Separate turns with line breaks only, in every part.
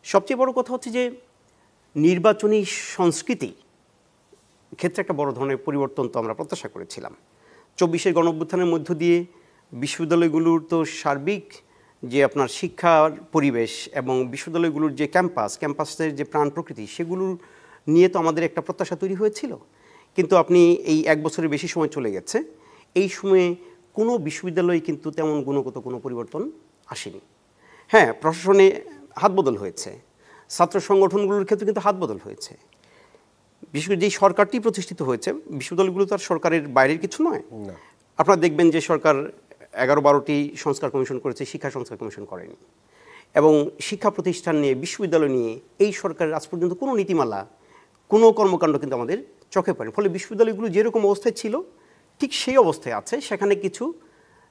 সবচেয়ে বড় কথা হচ্ছে যে নির্বাচনী সংস্কৃতি ক্ষেত্রে একটা বড় ধরনের পরিবর্তন তো আমরা প্রত্যাশা করেছিলাম। 24-এর গণঅভ্যুত্থানের মধ্য দিয়ে বিশ্ববিদ্যালয়গুলোর তো সার্বিক যে আপনার শিক্ষার পরিবেশ এবং বিশ্ববিদ্যালয়গুলোর যে ক্যাম্পাসের যে প্রাণ প্রকৃতি, সেগুলো নিয়ে তো আমাদের একটা প্রত্যাশা তৈরি হয়েছিল। কিন্তু আপনি এই 1 বছরের বেশি সময় চলে গেছে, এই সময়ে কোনো বিশ্ববিদ্যালয়ে কিন্তু তেমন গুণগত কোনো পরিবর্তন আসেনি। হ্যাঁ, প্রশাসনে হাত বদল হয়েছে, ছাত্র সংগঠনগুলোর ক্ষেত্রে কিন্তু হাত বদল হয়েছে। বিশেষ করে যেই সরকারটি প্রতিষ্ঠিত হয়েছে, বিশ্ববিদ্যালয়গুলো তো আর সরকারের বাইরের কিছু নয়। আপনারা দেখবেন যে সরকার 11-12টি সংস্কার কমিশন করেছে, শিক্ষা সংস্কার কমিশন করেনি। এবং শিক্ষা প্রতিষ্ঠান নিয়ে, বিশ্ববিদ্যালয় নিয়ে এই সরকারের আজ পর্যন্ত কোনো নীতিমালা, কোনো কর্মকাণ্ড কিন্তু আমাদের চোখে পড়েনি। ফলে বিশ্ববিদ্যালয়গুলো যেরকম অবস্থায় ছিল ঠিক সেই অবস্থায় আছে। সেখানে কিছু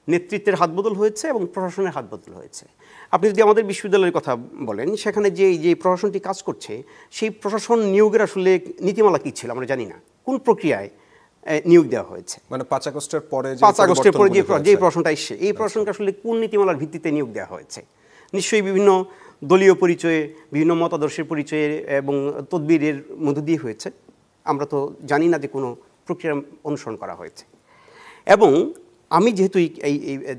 নেতৃত্বের হাত বদল হয়েছে এবং প্রশাসনের হাত বদল হয়েছে। আপনি যদি আমাদের বিশ্ববিদ্যালয়ের কথা বলেন, সেখানে যে প্রশাসনটি কাজ করছে, সেই প্রশাসন নিয়োগের আসলে নীতিমালা কী ছিল আমরা জানি না। কোন প্রক্রিয়ায় নিয়োগ দেওয়া হয়েছে,
মানে 5 আগস্টের পরে
যে প্রশ্নটা এসছে, এই প্রশ্নকে আসলে কোন নীতিমালার ভিত্তিতে নিয়োগ দেওয়া হয়েছে? নিশ্চয়ই বিভিন্ন দলীয় পরিচয়ে, বিভিন্ন মতাদর্শের পরিচয়ে এবং তদবিরের মধ্য দিয়ে হয়েছে। আমরা তো জানি না যে কোনো প্রক্রিয়া অনুসরণ করা হয়েছে। এবং আমি যেহেতু এই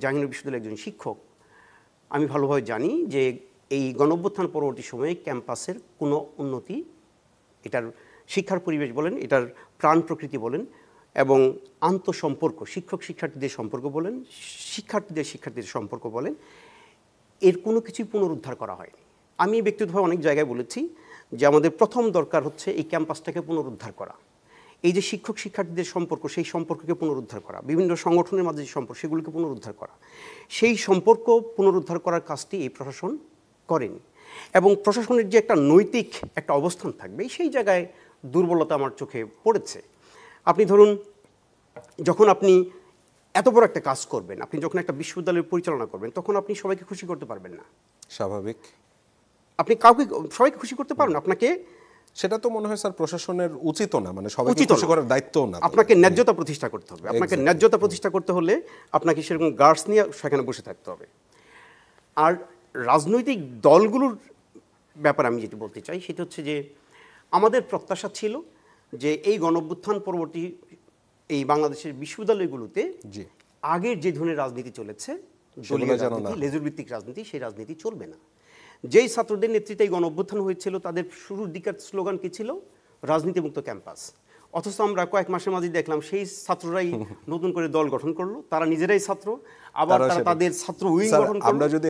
জাহাঙ্গীরনগর বিশ্ববিদ্যালয়ের একজন শিক্ষক, আমি ভালোভাবে জানি যে এই গণঅভ্যুত্থান পরবর্তী সময়ে ক্যাম্পাসের কোনো উন্নতি, এটার শিক্ষার পরিবেশ বলেন, এটার প্রাণ প্রকৃতি বলেন, এবং আন্তঃসম্পর্ক, শিক্ষক শিক্ষার্থীদের সম্পর্ক বলেন, শিক্ষার্থীদের সম্পর্ক বলেন, এর কোনো কিছুই পুনরুদ্ধার করা হয়নি। আমি ব্যক্তিগতভাবে অনেক জায়গায় বলেছি যে আমাদের প্রথম দরকার হচ্ছে এই ক্যাম্পাসটাকে পুনরুদ্ধার করা। এই যে শিক্ষক শিক্ষার্থীদের সম্পর্ক, সেই সম্পর্ককে পুনরুদ্ধার করা, বিভিন্ন সংগঠনের মাঝে যে সম্পর্ক, সেগুলোকে পুনরুদ্ধার করা, সেই সম্পর্ক পুনরুদ্ধার করার কাজটি এই প্রশাসন করেনি। এবং প্রশাসনের যে একটা নৈতিক একটা অবস্থান থাকবে, সেই জায়গায় দুর্বলতা আমার চোখে পড়েছে। আপনি ধরুন, যখন আপনি এত বড় একটা কাজ করবেন, আপনি যখন একটা বিশ্ববিদ্যালয় পরিচালনা করবেন, তখন আপনি সবাইকে খুশি করতে পারবেন না।
স্বাভাবিক।
আপনি সবাইকে খুশি করতে পারবেন, আপনাকে
সেটা তো মনে হয় স্যার প্রশাসনের উচিত না, মানে সবাইকে খুশি করার দায়িত্ব না।
আপনাকে ন্যায্যতা প্রতিষ্ঠা করতে হবে। আপনাকে ন্যায্যতা প্রতিষ্ঠা করতে হলে আপনাকে সেরকম গার্ডস নিয়ে সেখানে বসে থাকতে হবে। আর রাজনৈতিক দলগুলোর ব্যাপারে আমি যেটি বলতে চাই, সেটা হচ্ছে যে আমাদের প্রত্যাশা ছিল যে এই গণঅভ্যুত্থান পরবর্তী এই বাংলাদেশের বিশ্ববিদ্যালয়গুলোতে আগের যে ধরনের রাজনীতি চলেছে, দলীয় রাজনীতি, লেজুরভিত্তিক রাজনীতি, সেই রাজনীতি চলবে না। যেই ছাত্রদের নেতৃত্বে এই গণঅভ্যুত্থান হয়েছিল, তাদের শুরুর দিকের স্লোগান কী ছিল? রাজনীতিমুক্ত ক্যাম্পাস। অথচ আমরা কয়েক মাসের মাঝে দেখলাম সেই ছাত্ররাই নতুন করে দল গঠন করলো, তারা নিজেরাই ছাত্র, আবার তারা তাদের ছাত্র উইং গঠন করলো।